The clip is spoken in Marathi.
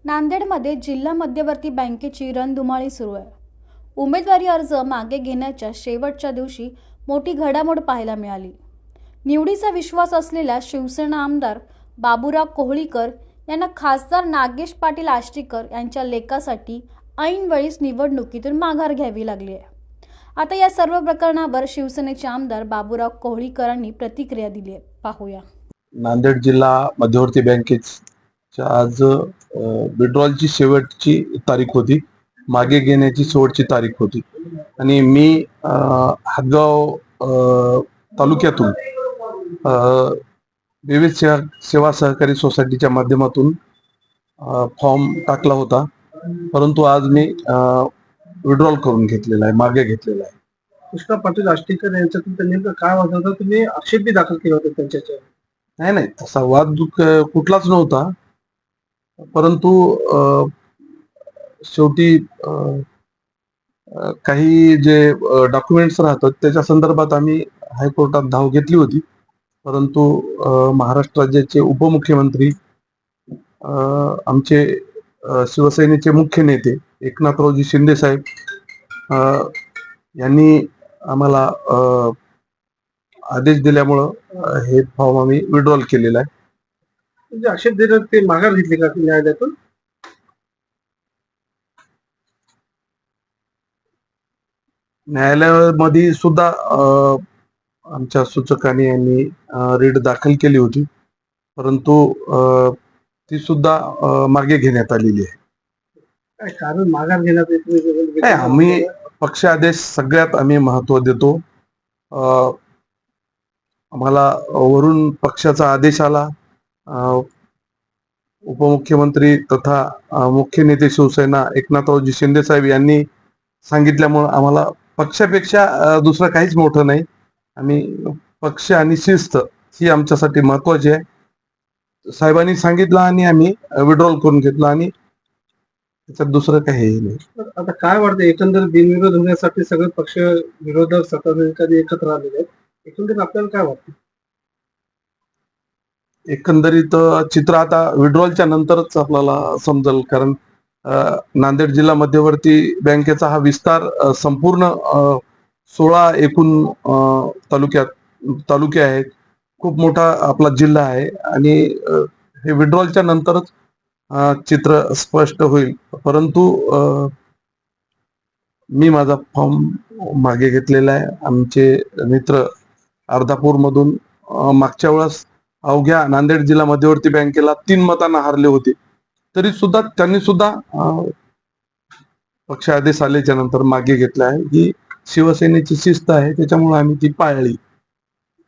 नांदेडमध्ये जिल्हा मध्यवर्ती बँकेची रणधुमाळी सुरू आहे. उमेदवारी अर्ज मागे घेण्याच्या शेवटच्या दिवशी मोठी घडामोड पाहायला मिळाली. निवडीचा विश्वास असलेल्या शिवसेना आमदार बाबुराव कोहळीकर यांना खासदार नागेश पाटील आष्टीकर यांच्या लेकासाठी ऐनवेळीच निवडणुकीतून माघार घ्यावी लागली आहे. आता या सर्व प्रकरणावर शिवसेनेचे आमदार बाबुराव कोहळीकरांनी प्रतिक्रिया दिली आहे. पाहूया. नांदेड जिल्हा मध्यवर्ती बँकेच्या आज विड्रॉलची शेवटची तारीख होती, मागे घेण्याची शेवटची तारीख होती आणि मी हातगाव तालुक्यातून विविध सेवा सहकारी सोसायटीच्या माध्यमातून फॉर्म टाकला होता, परंतु आज मी विड्रॉल करून घेतलेला आहे, मागे घेतलेला आहे. कृष्णा पाटील आष्टीकर यांच्यातून नेमकं काय वाद होता? तुम्ही आक्षेपी दाखल केला होता त्यांच्यावर? नाही, तसा वाद कुठलाच नव्हता, परंतु शेवटी काही जे डॉक्युमेंट्स राहतात त्याच्या संदर्भात आम्ही हायकोर्टात धाव घेतली होती, परंतु महाराष्ट्र राज्याचे उपमुख्यमंत्री आमचे शिवसेनेचे मुख्य नेते एकनाथरावजी शिंदे साहेब यांनी आम्हाला आदेश दिल्यामुळं हे फॉर्म आम्ही विड्रॉल केलेला आहे. म्हणजे आक्षेप देतात ते माघार घेतली का न्यायालयातून? न्यायालयामध्ये सुद्धा आमच्या सूचकांनी यांनी रीट दाखल केली होती, परंतु ती सुद्धा मागे घेण्यात आलेली आहे. काय कारण माघार घेण्यात? आम्ही पक्ष आदेश सगळ्यात आम्ही महत्व देतो. आम्हाला वरून पक्षाचा आदेश आला, उपमुख्यमंत्री तथा मुख्य नेते शिवसेना एकनाथरावजी शिंदे साहेब यांनी सांगितल्यामुळे आम्हाला पक्षापेक्षा दुसरं काहीच मोठं नाही. आम्ही पक्ष आणि शिस्त ही आमच्यासाठी महत्वाची आहे. साहेबांनी सांगितलं आणि आम्ही विड्रॉल करून घेतला आणि त्याच्यात दुसरं काही नाही. आता काय वाटतं, एकंदर बिनविरोध होण्यासाठी सगळे पक्ष विरोधक सत्ताधारी एकत्र आलेले आहेत, एकंदरीत आपल्याला काय वाटतं? एकंदरीत चित्र आता विड्रॉलच्या नंतरच आपल्याला समजेल, कारण नांदेड जिल्हा मध्यवर्ती बँकेचा हा विस्तार संपूर्ण 16 एकूण तालुके आहेत. खूप मोठा आपला जिल्हा आहे आणि हे विड्रॉलच्या नंतरच चित्र स्पष्ट होईल. परंतु मी माझा फॉर्म मागे घेतलेला आहे. आमचे मित्र अर्धापूर मधून मागच्या वेळेस अवघ्या नांदेड जिल्हा मध्यवर्ती बँकेला 3 मतांना हारले होते, तरी सुद्धा त्यांनी सुद्धा पक्ष आदेश आल्याच्या नंतर मागे घेतला आहे. ही शिवसेनेची शिस्त आहे, त्याच्यामुळे आम्ही ती पाळली.